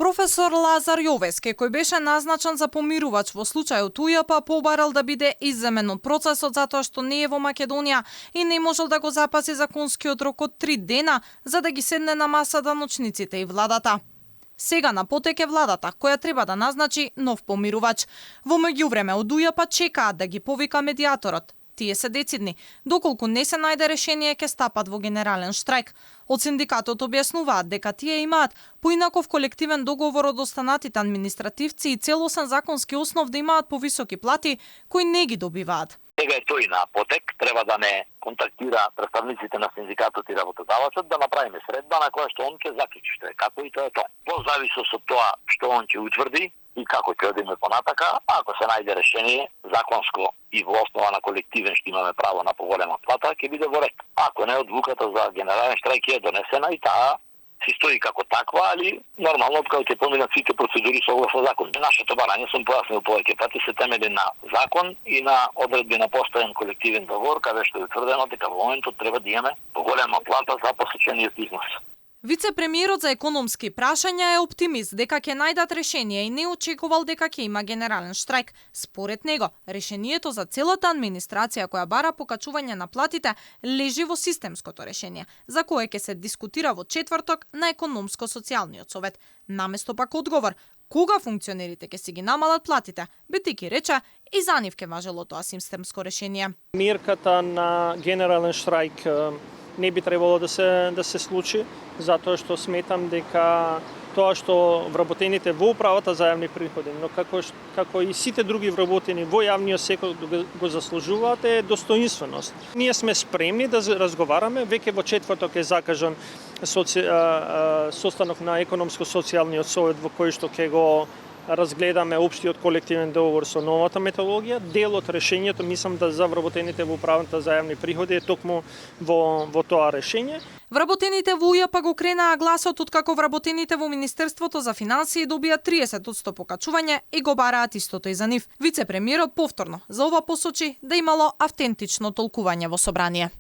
Професор Лазар Јовески, кој беше назначен за помирувач во случајот УЈП, побарал да биде изземен од процесот затоа што не е во Македонија и не можел да го запази законскиот рок од 3 дена за да ги седне на маса даночниците и владата. Сега на потек е владата, која треба да назначи нов помирувач. Во меѓувреме од УЈП чекаат да ги повика медијаторот. Тие се децидни. Доколку не се најде решение, ќе стапат во генерален штрајк. Од синдикатот објаснуваат дека тие имаат поинаков колективен договор од останатите административци и целосен законски основ да имаат повисоки плати, кои не ги добиваат. Сега е тој на потек, треба да не контактира представниците на синдикатот и работодавачот, да направиме средба на која што он ќе заклучи што е како и тоа е тоа. Во зависност од тоа што он ќе утврди и како ќе одиме понатака, ако се најде решение законско и во основа на колективен што имаме право на поголема плата, ќе биде во ред. Ако не, одлуката за генерален штрајк е донесена и таа си стои како таква, али нормално откако ќе поминат сите процедури согласно закон. Нашето барање сум појаснил повеќе пати се темели на закон и на одредби на постојан колективен договор, каде што е утврдено дека во моментот треба да имаме поголема плата за посечениот износ. Вице-премиерот за економски прашања е оптимист дека ќе најдат решение и не очекувал дека ќе има генерален штрајк. Според него, решението за целата администрација која бара покачување на платите лежи во системското решение, за кое ќе се дискутира во четврток на економско-социјалниот совет. Наместо пак одговор кога функционерите ќе си ги намалат платите, бидејќи рече и за нив ќе важело тоа системско решение. Мирката на генерален штрајк не би требало да се случи, затоа што сметам дека тоа што вработените во управата за јавни приходи, но како и сите други вработени во јавниот сектор го заслужуваат е достоинственост. Ние сме спремни да разговараме, веќе во четврток е закажан состанок на економско-социјалниот совет во кој што ќе го разгледаме општиот колективен договор со новата методологија. Дел од решењето, мислам да за вработените во управата за јавни приходи е токму во тоа решение. Вработените во УЈП го кренаа гласот откако вработените во Министерството за финансии добија 30% покачување и го бараат истото и за нив. Вице-премиерот повторно за ова посочи да имало автентично толкување во собрание.